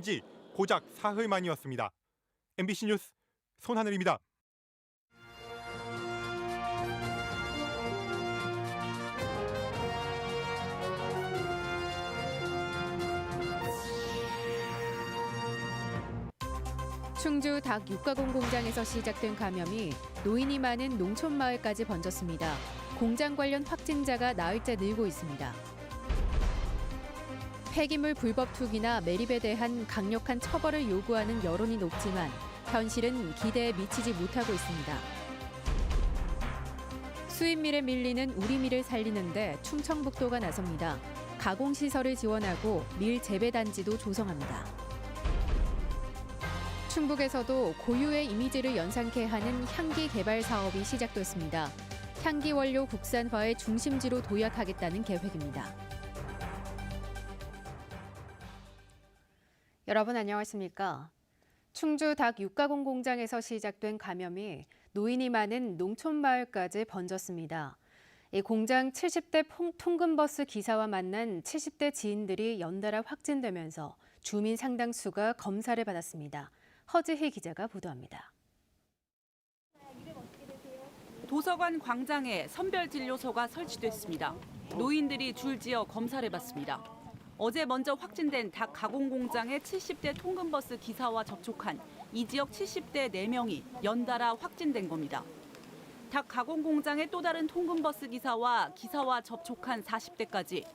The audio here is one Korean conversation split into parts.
지 고작 사흘 만이었습니다. MBC 뉴스 손하늘입니다. 충주 닭 육가공 공장에서 시작된 감염이 노인이 많은 농촌 마을까지 번졌습니다. 공장 관련 확진자가 나흘째 늘고 있습니다. 폐기물 불법 투기나 매립에 대한 강력한 처벌을 요구하는 여론이 높지만 현실은 기대에 미치지 못하고 있습니다. 수입밀에 밀리는 우리밀을 살리는데 충청북도가 나섭니다. 가공시설을 지원하고 밀 재배단지도 조성합니다. 충북에서도 고유의 이미지를 연상케 하는 향기 개발 사업이 시작됐습니다. 향기 원료 국산화의 중심지로 도약하겠다는 계획입니다. 여러분 안녕하십니까? 충주 닭 육가공 공장에서 시작된 감염이 노인이 많은 농촌 마을까지 번졌습니다. 이 공장 70대 통근버스 기사와 만난 70대 지인들이 연달아 확진되면서 주민 상당수가 검사를 받았습니다. 허지희 기자가 보도합니다. 도서관 광장에 선별진료소가 설치됐습니다. 노인들이 줄지어 검사를 받습니다. 어제 먼저 확진된 닭 가공 공장의 70대 통근버스 기사와 접촉한 이 지역 70대 4명이 연달아 확진된 겁니다. 닭 가공 공장의 또 다른 통근버스 기사와 접촉한 40대까지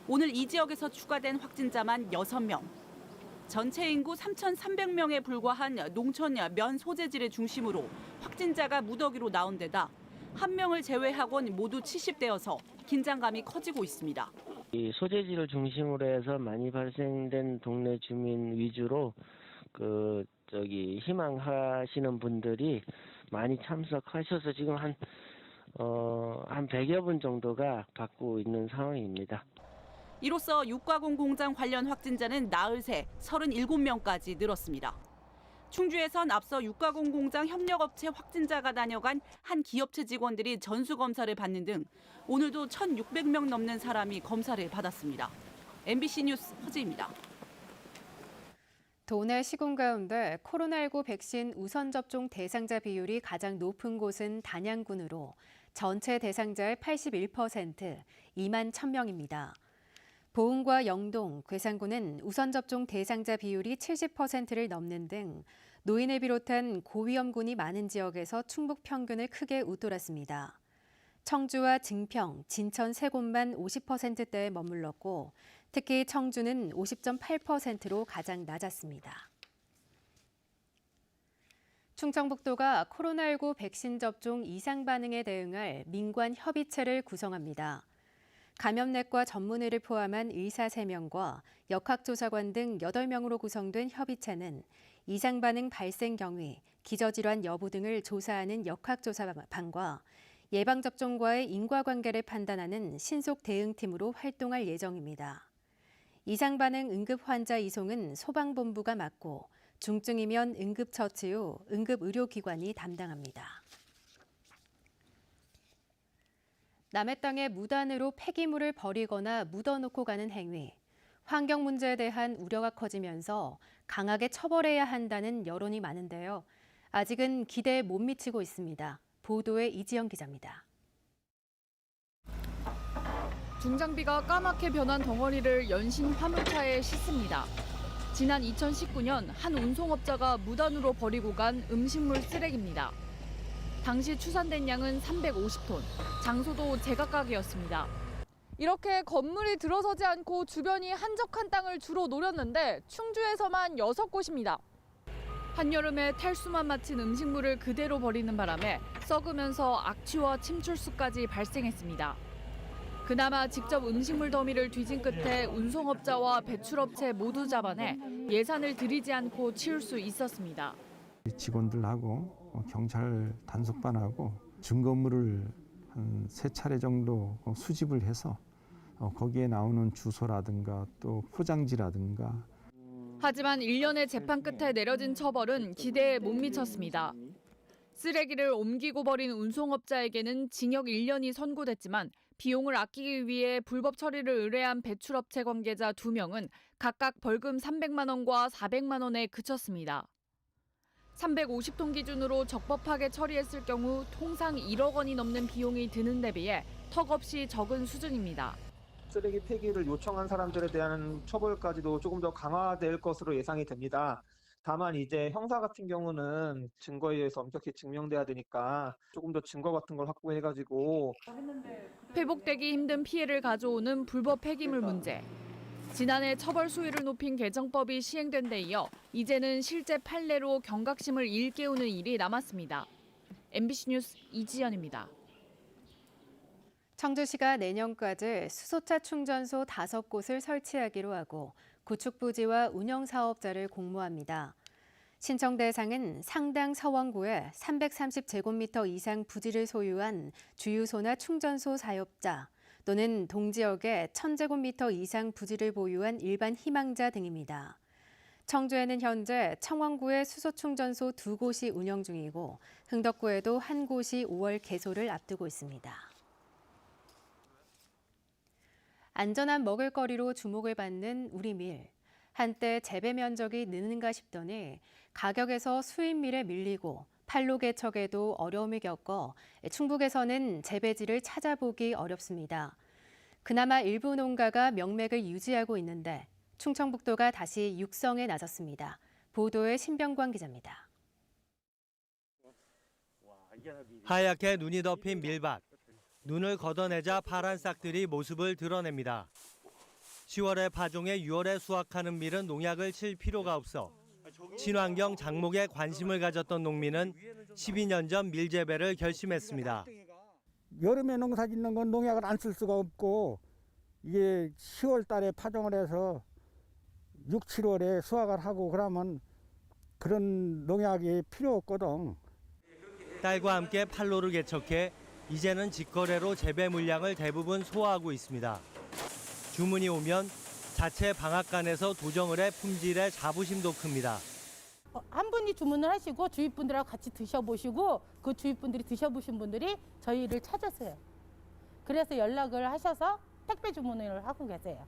오늘 이 지역에서 추가된 확진자만 6명. 전체 인구 3,300명에 불과한 농촌 면 소재지를 중심으로 확진자가 무더기로 나온 데다 한 명을 제외하곤 모두 70대여서 긴장감이 커지고 있습니다. 이 소재지를 중심으로 해서 많이 발생된 동네 주민 위주로 희망하시는 분들이 많이 참석하셔서 지금 한 100여 분 정도가 받고 있는 상황입니다. 이로써 육가공 공장 관련 확진자는 나흘 새 37명까지 늘었습니다. 충주에선 앞서 육가공 공장 협력업체 확진자가 다녀간 한 기업체 직원들이 전수검사를 받는 등 오늘도 1,600명 넘는 사람이 검사를 받았습니다. MBC 뉴스 허지입니다. 도내 시군 가운데 코로나19 백신 우선 접종 대상자 비율이 가장 높은 곳은 단양군으로 전체 대상자의 81%, 2만 1,000명입니다. 보은과 영동, 괴산군은 우선 접종 대상자 비율이 70%를 넘는 등 노인을 비롯한 고위험군이 많은 지역에서 충북 평균을 크게 웃돌았습니다. 청주와 증평, 진천 세 곳만 50%대에 머물렀고 특히 청주는 50.8%로 가장 낮았습니다. 충청북도가 코로나19 백신 접종 이상 반응에 대응할 민관 협의체를 구성합니다. 감염내과 전문의를 포함한 의사 3명과 역학조사관 등 8명으로 구성된 협의체는 이상 반응 발생 경위, 기저질환 여부 등을 조사하는 역학조사반과 예방접종과의 인과관계를 판단하는 신속 대응팀으로 활동할 예정입니다. 이상 반응 응급 환자 이송은 소방본부가 맡고 중증이면 응급처치 후 응급의료기관이 담당합니다. 남의 땅에 무단으로 폐기물을 버리거나 묻어놓고 가는 행위, 환경 문제에 대한 우려가 커지면서 강하게 처벌해야 한다는 여론이 많은데요. 아직은 기대에 못 미치고 있습니다. 보도에 이지영 기자입니다. 중장비가 까맣게 변한 덩어리를 연신 화물차에 싣습니다. 지난 2019년 한 운송업자가 무단으로 버리고 간 음식물 쓰레기입니다. 당시 추산된 양은 350톤, 장소도 제각각이었습니다. 이렇게 건물이 들어서지 않고 주변이 한적한 땅을 주로 노렸는데 충주에서만 6곳입니다. 한여름에 탈수만 마친 음식물을 그대로 버리는 바람에 썩으면서 악취와 침출수까지 발생했습니다. 그나마 직접 음식물 더미를 뒤진 끝에 운송업자와 배출업체 모두 잡아내 예산을 들이지 않고 치울 수 있었습니다. 직원들하고 경찰 단속반하고 증거물을 한 3차례 정도 수집을 해서 거기에 나오는 주소라든가 또 포장지라든가. 하지만 1년의 재판 끝에 내려진 처벌은 기대에 못 미쳤습니다. 쓰레기를 옮기고 버린 운송업자에게는 징역 1년이 선고됐지만 비용을 아끼기 위해 불법 처리를 의뢰한 배출업체 관계자 2명은 각각 벌금 300만 원과 400만 원에 그쳤습니다. 350톤 기준으로 적법하게 처리했을 경우 통상 1억 원이 넘는 비용이 드는 데 비해 턱없이 적은 수준입니다. 쓰레기 폐기를 요청한 사람들에 대한 처벌까지도 조금 더 강화될 것으로 예상이 됩니다. 다만 이제 형사 같은 경우는 증거에 의해서 엄격히 증명돼야 되니까 조금 더 증거 같은 걸 확보해가지고 회복되기 힘든 피해를 가져오는 불법 폐기물 문제. 지난해 처벌 수위를 높인 개정법이 시행된 데 이어 이제는 실제 판례로 경각심을 일깨우는 일이 남았습니다. MBC 뉴스 이지연입니다. 청주시가 내년까지 수소차 충전소 5곳을 설치하기로 하고 구축 부지와 운영 사업자를 공모합니다. 신청 대상은 상당 서원구에 330제곱미터 이상 부지를 소유한 주유소나 충전소 사업자 또는 동지역에 1000제곱미터 이상 부지를 보유한 일반 희망자 등입니다. 청주에는 현재 청원구에 수소 충전소 2곳이 운영 중이고 흥덕구에도 1곳이 5월 개소를 앞두고 있습니다. 안전한 먹을거리로 주목을 받는 우리 밀. 한때 재배 면적이 느는가 싶더니 가격에서 수입 밀에 밀리고 판로 개척에도 어려움을 겪어 충북에서는 재배지를 찾아보기 어렵습니다. 그나마 일부 농가가 명맥을 유지하고 있는데 충청북도가 다시 육성에 나섰습니다. 보도에 신병관 기자입니다. 하얗게 눈이 덮인 밀밭. 눈을 걷어내자 파란 싹들이 모습을 드러냅니다. 10월에 파종해 6월에 수확하는 밀은 농약을 칠 필요가 없어 친환경 장목에 관심을 가졌던 농민은 12년 전 밀재배를 결심했습니다. 여름에 농사 짓는 건 농약을 안 쓸 수가 없고 이게 10월 달에 파종을 해서 6, 7월에 수확을 하고 그러면 그런 농약이 필요 없거든. 딸과 함께 판로를 개척해 이제는 직거래로 재배 물량을 대부분 소화하고 있습니다. 주문이 오면 자체 방앗간에서 도정을 해 품질에 자부심도 큽니다. 한 분이 주문을 하시고 주위 분들하고 같이 드셔보시고 그 주위 분들이 드셔보신 분들이 저희를 찾으세요. 그래서 연락을 하셔서 택배 주문을 하고 계세요.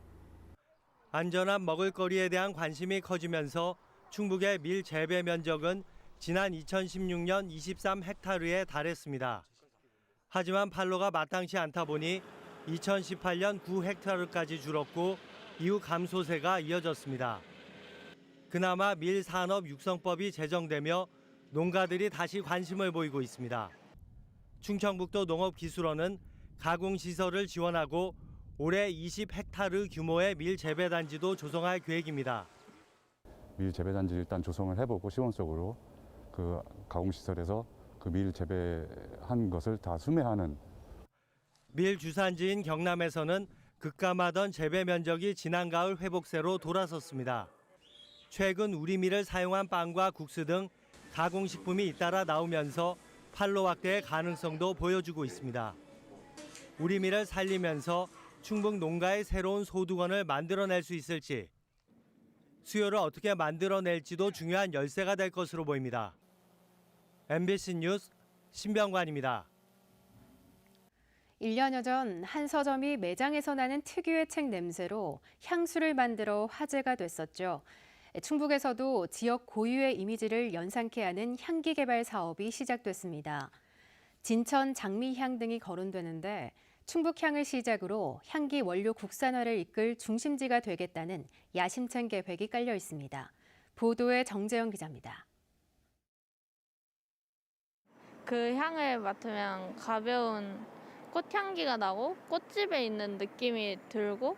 안전한 먹을거리에 대한 관심이 커지면서 충북의 밀 재배 면적은 지난 2016년 23헥타르에 달했습니다. 하지만 판로가 마땅치 않다 보니 2018년 9헥타르까지 줄었고 이후 감소세가 이어졌습니다. 그나마 밀산업 육성법이 제정되며 농가들이 다시 관심을 보이고 있습니다. 충청북도 농업기술원은 가공시설을 지원하고 올해 20헥타르 규모의 밀 재배단지도 조성할 계획입니다. 밀 재배단지 일단 조성을 해보고 시범적으로 그 가공시설에서 그 밀 재배한 것을 다 수매하는. 밀 주산지인 경남에서는 급감하던 재배 면적이 지난 가을 회복세로 돌아섰습니다. 최근 우리 밀을 사용한 빵과 국수 등 가공식품이 잇따라 나오면서 판로 확대의 가능성도 보여주고 있습니다. 우리 밀을 살리면서 충북 농가의 새로운 소득원을 만들어낼 수 있을지, 수요를 어떻게 만들어낼지도 중요한 열쇠가 될 것으로 보입니다. MBC 뉴스 신병관입니다. 1년여 전 한 서점이 매장에서 나는 특유의 책 냄새로 향수를 만들어 화제가 됐었죠. 충북에서도 지역 고유의 이미지를 연상케 하는 향기 개발 사업이 시작됐습니다. 진천, 장미향 등이 거론되는데 충북향을 시작으로 향기 원료 국산화를 이끌 중심지가 되겠다는 야심찬 계획이 깔려 있습니다. 보도에 정재영 기자입니다. 그 향을 맡으면 가벼운 꽃향기가 나고 꽃집에 있는 느낌이 들고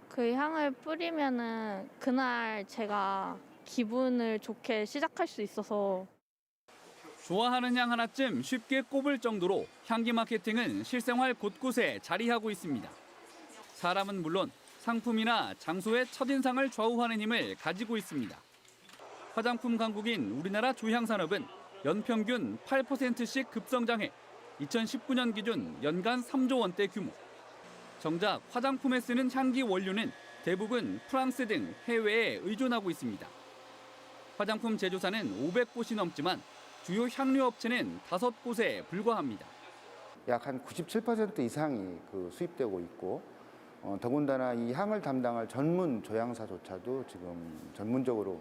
그 향을 뿌리면은 그날 제가 기분을 좋게 시작할 수 있어서. 좋아하는 향 하나쯤 쉽게 꼽을 정도로 향기 마케팅은 실생활 곳곳에 자리하고 있습니다. 사람은 물론 상품이나 장소의 첫인상을 좌우하는 힘을 가지고 있습니다. 화장품 강국인 우리나라 조향산업은 연평균 8%씩 급성장해 2019년 기준 연간 3조 원대 규모. 정작 화장품에 쓰는 향기 원료는 대부분 프랑스 등 해외에 의존하고 있습니다. 화장품 제조사는 500곳이 넘지만 주요 향료 업체는 5곳에 불과합니다. 약 한 97% 이상이 수입되고 있고 더군다나 이 향을 담당할 전문 조향사조차도 지금 전문적으로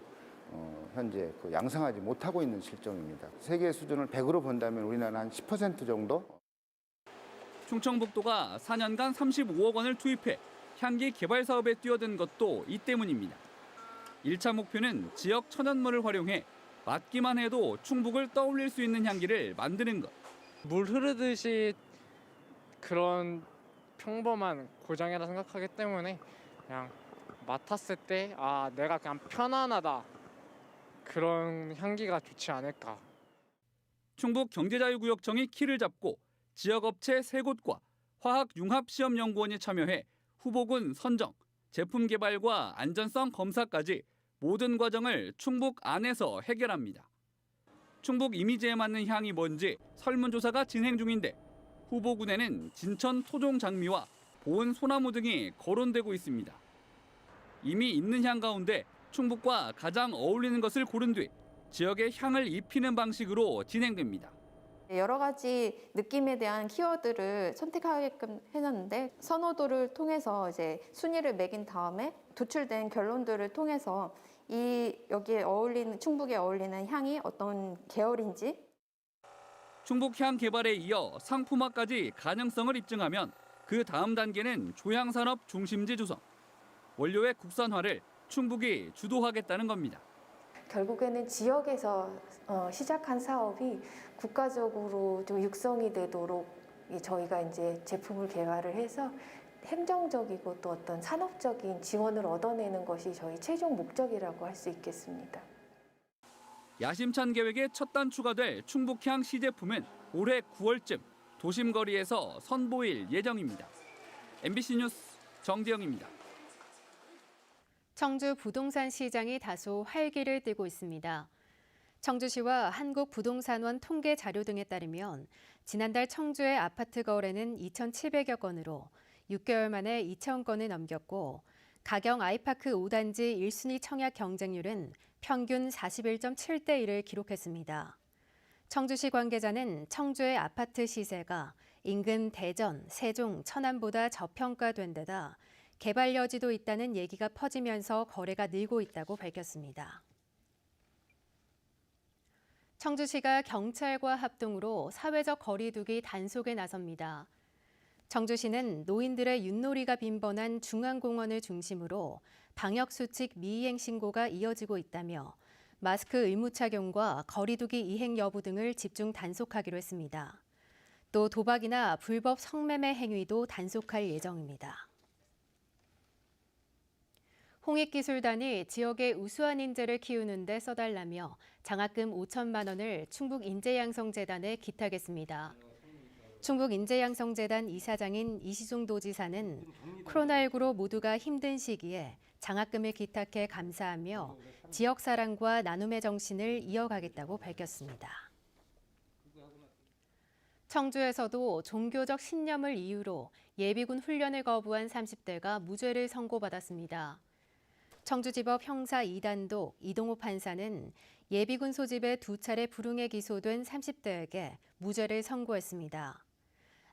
현재 양성하지 못하고 있는 실정입니다. 세계 수준을 100으로 본다면 우리나라는 한 10% 정도? 충청북도가 4년간 35억 원을 투입해 향기 개발 사업에 뛰어든 것도 이 때문입니다. 1차 목표는 지역 천연물을 활용해 맡기만 해도 충북을 떠올릴 수 있는 향기를 만드는 것. 물 흐르듯이 그런 평범한 고장이라 생각하기 때문에 그냥 맡았을 때 내가 그냥 편안하다. 그런 향기가 좋지 않을까. 충북경제자유구역청이 키를 잡고 지역업체 3곳과 화학융합시험연구원이 참여해 후보군 선정, 제품 개발과 안전성 검사까지 모든 과정을 충북 안에서 해결합니다. 충북 이미지에 맞는 향이 뭔지 설문조사가 진행 중인데 후보군에는 진천 토종 장미와 보은 소나무 등이 거론되고 있습니다. 이미 있는 향 가운데 충북과 가장 어울리는 것을 고른 뒤 지역에 향을 입히는 방식으로 진행됩니다. 여러 가지 느낌에 대한 키워드를 선택하게끔 해놨는데 선호도를 통해서 이제 순위를 매긴 다음에 도출된 결론들을 통해서 여기에 어울리는 충북에 어울리는 향이 어떤 계열인지 충북 향 개발에 이어 상품화까지 가능성을 입증하면 그 다음 단계는 조향산업 중심지 조성. 원료의 국산화를 충북이 주도하겠다는 겁니다. 결국에는 지역에서 시작한 사업이 국가적으로 좀 육성이 되도록 저희가 이제 제품을 개발을 해서 행정적이고 또 어떤 산업적인 지원을 얻어내는 것이 저희 최종 목적이라고 할 수 있겠습니다. 야심찬 계획의 첫 단추가 될 충북향 시제품은 올해 9월쯤 도심 거리에서 선보일 예정입니다. MBC 뉴스 정재영입니다. 청주 부동산 시장이 다소 활기를 띠고 있습니다. 청주시와 한국부동산원 통계 자료 등에 따르면 지난달 청주의 아파트 거래는 2,700여 건으로 6개월 만에 2,000 건을 넘겼고 가경 아이파크 5단지 1순위 청약 경쟁률은 평균 41.7대 1을 기록했습니다. 청주시 관계자는 청주의 아파트 시세가 인근 대전, 세종, 천안보다 저평가된 데다 개발 여지도 있다는 얘기가 퍼지면서 거래가 늘고 있다고 밝혔습니다. 청주시가 경찰과 합동으로 사회적 거리 두기 단속에 나섭니다. 청주시는 노인들의 윷놀이가 빈번한 중앙공원을 중심으로 방역수칙 미이행 신고가 이어지고 있다며 마스크 의무 착용과 거리 두기 이행 여부 등을 집중 단속하기로 했습니다. 또 도박이나 불법 성매매 행위도 단속할 예정입니다. 홍익기술단이 지역의 우수한 인재를 키우는 데 써달라며 장학금 5천만 원을 충북인재양성재단에 기탁했습니다. 충북인재양성재단 이사장인 이시중 도지사는 코로나19로 모두가 힘든 시기에 장학금을 기탁해 감사하며 지역 사랑과 나눔의 정신을 이어가겠다고 밝혔습니다. 청주에서도 종교적 신념을 이유로 예비군 훈련을 거부한 30대가 무죄를 선고받았습니다. 청주지법 형사 2단독 이동호 판사는 예비군 소집에 2차례 불응해 기소된 30대에게 무죄를 선고했습니다.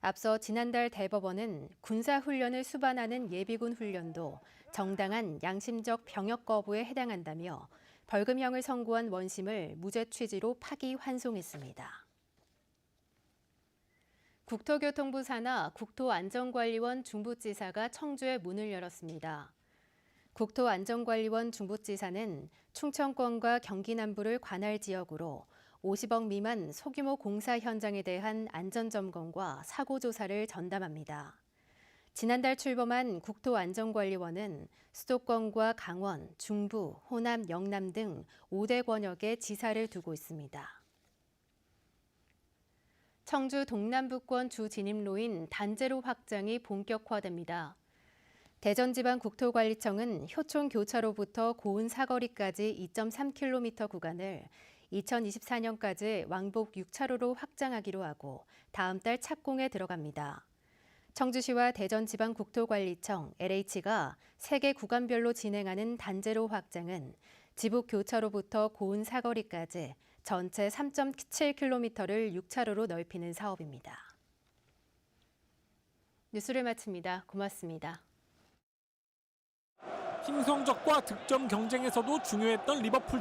앞서 지난달 대법원은 군사훈련을 수반하는 예비군 훈련도 정당한 양심적 병역 거부에 해당한다며 벌금형을 선고한 원심을 무죄 취지로 파기 환송했습니다. 국토교통부 산하 국토안전관리원 중부지사가 청주에 문을 열었습니다. 국토안전관리원 중부지사는 충청권과 경기 남부를 관할 지역으로 50억 미만 소규모 공사 현장에 대한 안전점검과 사고조사를 전담합니다. 지난달 출범한 국토안전관리원은 수도권과 강원, 중부, 호남, 영남 등 5대 권역에 지사를 두고 있습니다. 청주 동남부권 주 진입로인 단제로 확장이 본격화됩니다. 대전지방국토관리청은 효촌 교차로부터 고은 사거리까지 2.3km 구간을 2024년까지 왕복 6차로로 확장하기로 하고 다음 달 착공에 들어갑니다. 청주시와 대전지방국토관리청, LH가 3개 구간별로 진행하는 단제로 확장은 지북 교차로부터 고은 사거리까지 전체 3.7km를 6차로로 넓히는 사업입니다. 뉴스를 마칩니다. 고맙습니다. 팀 성적과 득점 경쟁에서도 중요했던 리버풀